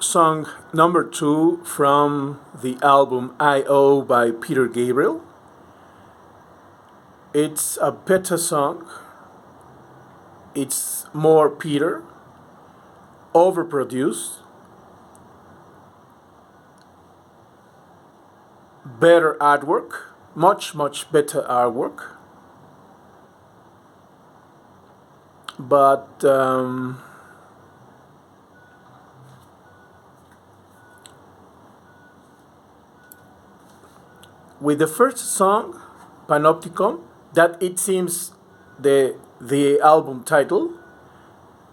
song number 2 from the album I.O. by Peter Gabriel. It's a better song. It's more Peter, overproduced, better artwork, much better artwork. But with the first song, Panopticon, that it seems the album title,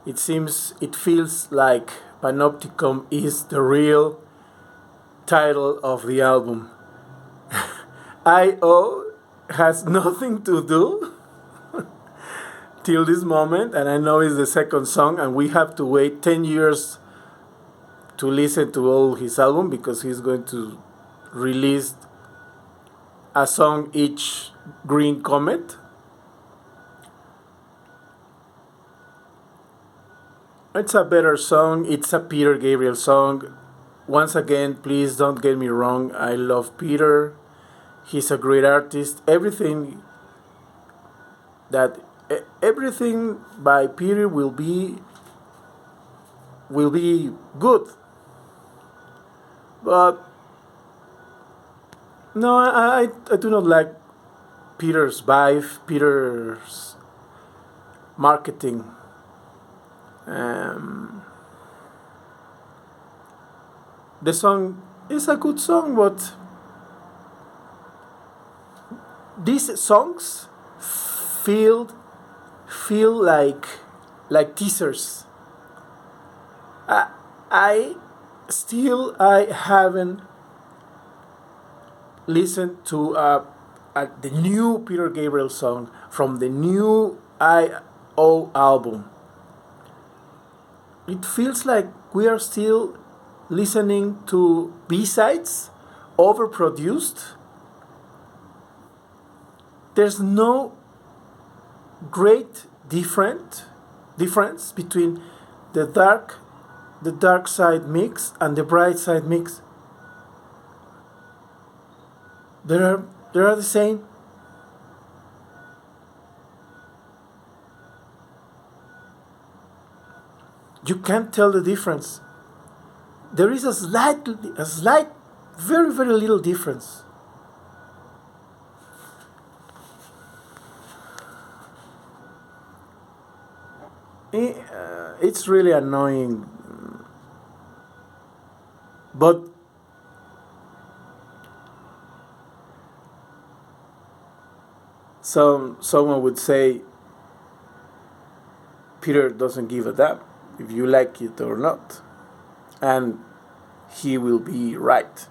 it feels like Panopticon is the real title of the album. I.O. has nothing to do till this moment, and I know it's the second song, and we have to wait 10 years to listen to all his album because he's going to release a song each Green Comet. It's a better song. It's a Peter Gabriel song. Once again, please don't get me wrong. I love Peter. He's a great artist. Everything by Peter will be good. But no, I do not like Peter's vibe, Peter's marketing. The song is a good song, but these songs feel like teasers. I haven't listened to the new Peter Gabriel song from the new I.O. album. It feels like we are still listening to B-sides, overproduced. There's no great difference between the dark side mix and the bright side mix. They are the same. You can't tell the difference. There is a slight, very little difference. It's really annoying, but someone would say Peter doesn't give a damn if you like it or not, and he will be right.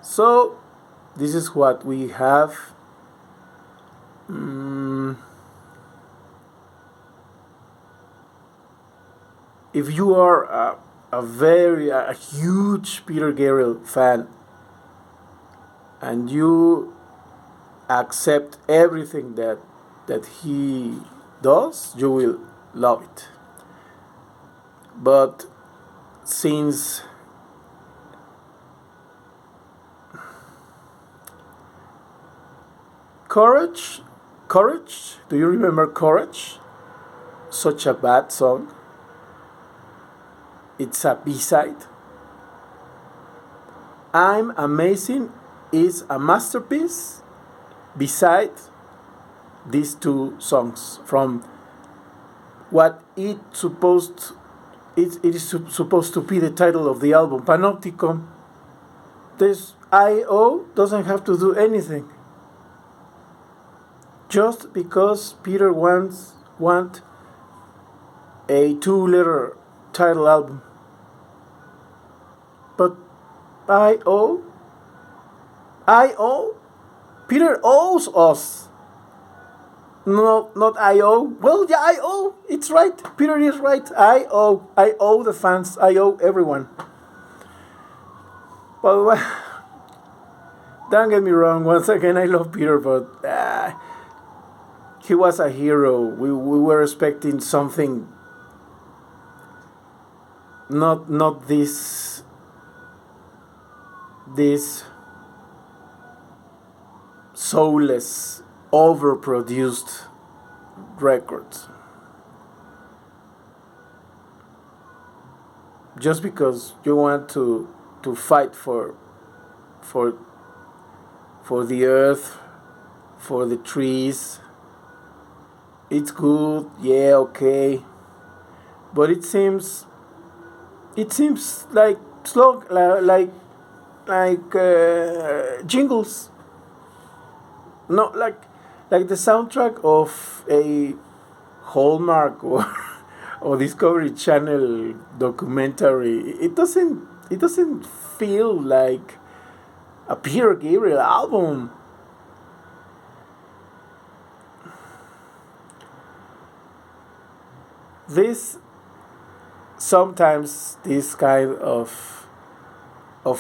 So this is what we have. If you are a huge Peter Gabriel fan and you accept everything that he does, you will love it. But since Courage, do you remember Courage? Such a bad song. It's a B-side. I'm Amazing is a masterpiece beside these two songs from what it is supposed to be the title of the album, Panopticon. This I.O. doesn't have to do anything. Just because Peter want a 2-letter title album. But I.O. Peter owes us. No, not I.O. Well, yeah, I.O. It's right. Peter is right. I owe the fans. I owe everyone. But don't get me wrong. Once again, I love Peter, but he was a hero. We were expecting something not this soulless, overproduced records. Just because you want to fight for for the earth, for the trees, it's good, yeah, okay, but it seems like slow, jingles, not like the soundtrack of a Hallmark or Discovery Channel documentary. It doesn't feel like a Peter Gabriel album. This sometimes this kind of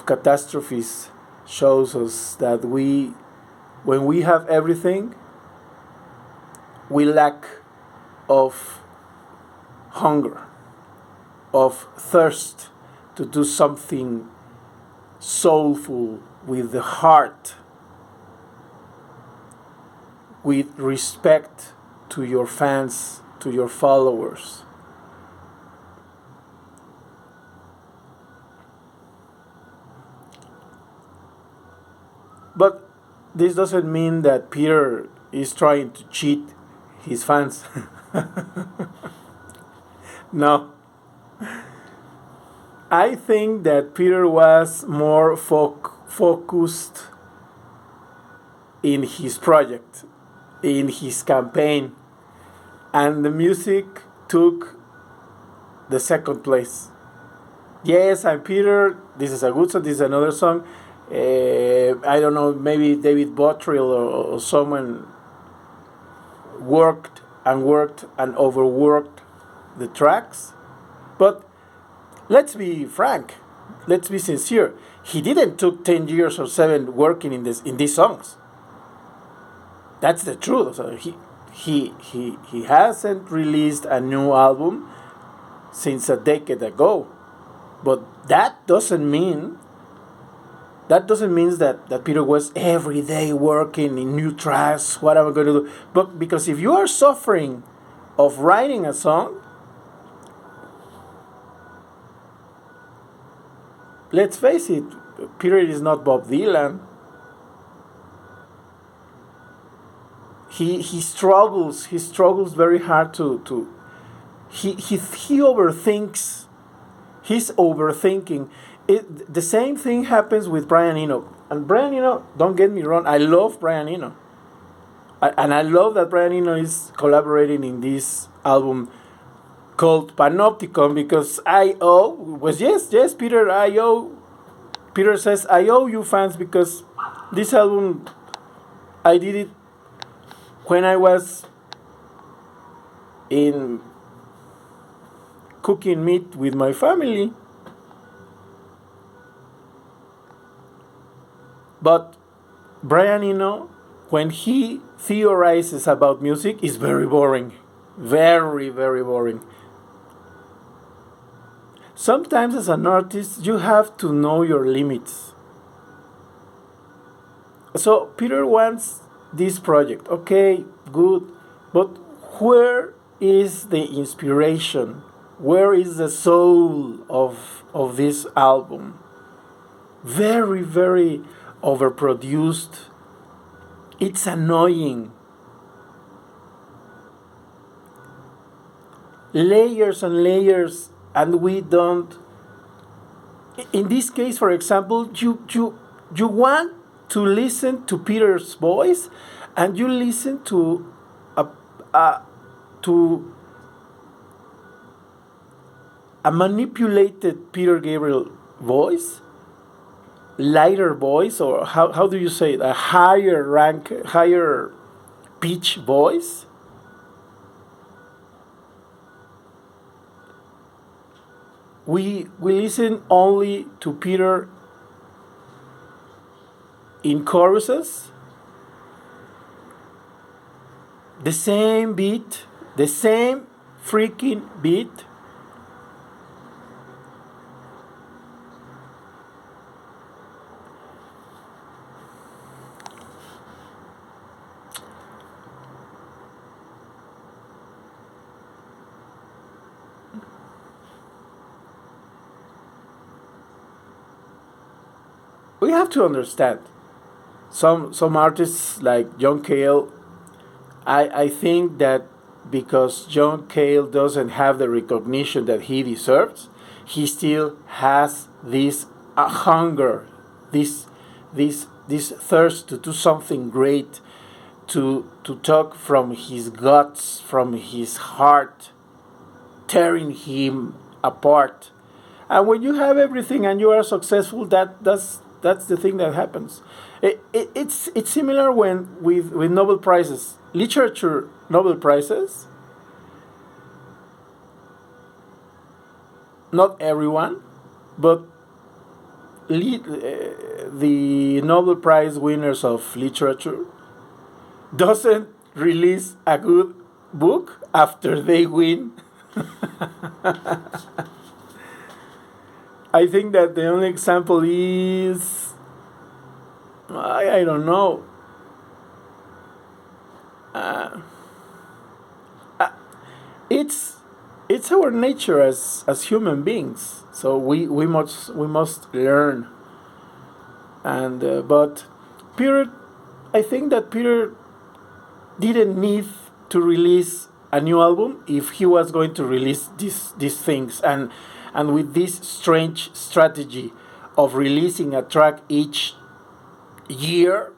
catastrophes shows us that when we have everything, we lack of hunger, of thirst to do something soulful with the heart, with respect to your fans, to your followers. But this doesn't mean that Peter is trying to cheat his fans. No. I think that Peter was more focused in his project, in his campaign, and the music took the second place. Yes, I'm Peter. This is a good song. This is another song. I don't know. Maybe David Bottrill or someone worked and overworked the tracks. But let's be frank. Let's be sincere. He didn't took 10 years or seven working in these songs. That's the truth. So he hasn't released a new album since a decade ago. But that doesn't mean that Peter was every day working in new tracks. What am I going to do? But because if you are suffering of writing a song, let's face it, Peter is not Bob Dylan. He struggles very hard to he overthinks. He's overthinking. The same thing happens with Brian Eno. And Brian Eno, don't get me wrong, I love Brian Eno. And I love that Brian Eno is collaborating in this album called Panopticon, because Peter says, I owe you fans, because this album, I did it when I was in cooking meat with my family. But Brian Eno, when he theorizes about music, is very boring. Very, very boring. Sometimes as an artist, you have to know your limits. So Peter wants this project. Okay, good. But where is the inspiration? Where is the soul of this album? Very, very overproduced. It's annoying. Layers and layers, and we don't. In this case, for example, you want to listen to Peter's voice, and you listen to a to a manipulated Peter Gabriel voice, lighter voice, or how do you say it? A higher pitch voice. We listen only to Peter in choruses, the same beat, the same freaking beat, we have to understand some artists like John Cale. I think that because John Cale doesn't have the recognition that he deserves, he still has this hunger, this this thirst to do something great, to talk from his guts, from his heart, tearing him apart. And when you have everything and you are successful, that's the thing that happens. It's similar when with Nobel prizes, literature Nobel prizes. Not everyone, but the Nobel Prize winners of literature doesn't release a good book after they win. I think that the only example is I don't know. Uh, uh, it's it's our nature as human beings. So we must learn. And but Peter, I think that Peter didn't need to release a new album if he was going to release these things, and with this strange strategy of releasing a track each year,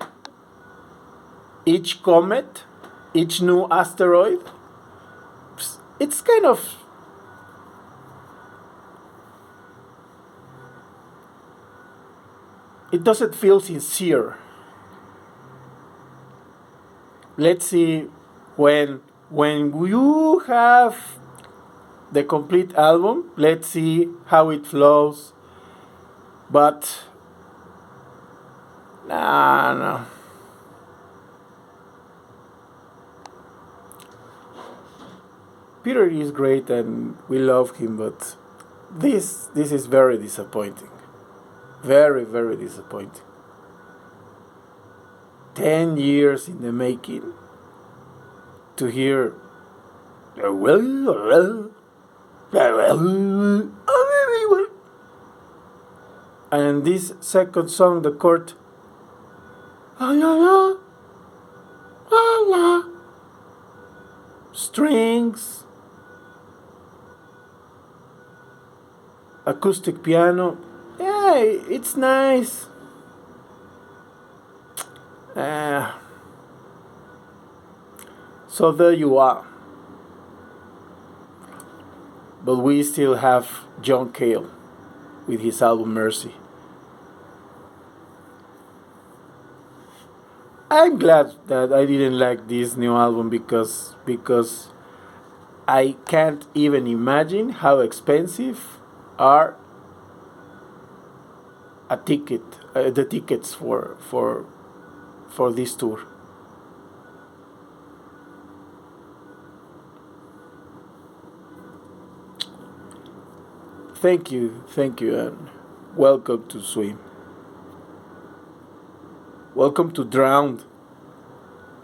each comet, each new asteroid. It's kind of, it doesn't feel sincere. Let's see, when you have the complete album, let's see how it flows. But nah, no. Peter is great and we love him, but this is very disappointing. Very, very disappointing. 10 years in the making to hear and this second song, the chord strings, acoustic piano. Yeah, it's nice. Uh, so there you are. But we still have John Cale with his album Mercy. I'm glad that I didn't like this new album because I can't even imagine how expensive are a ticket, the tickets for this tour. Thank you, and welcome to Swim. Welcome to Drowned.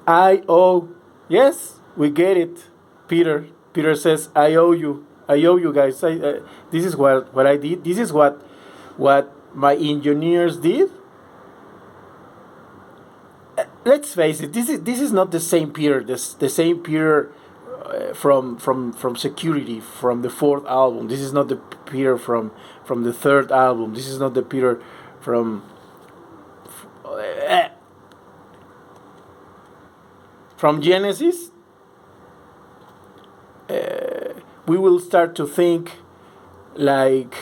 I owe. Yes, we get it. Peter. Peter says, I owe you. I owe you guys. This is what I did. This is what my engineers did. Let's face it. This is not the same Peter. The same Peter from Security, from the fourth album. This is not the Peter from the third album. This is not the Peter from uh, from Genesis. We will start to think like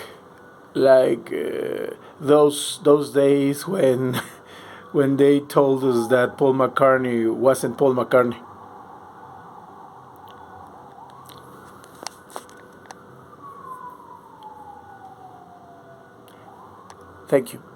those days when when they told us that Paul McCartney wasn't Paul McCartney. Thank you.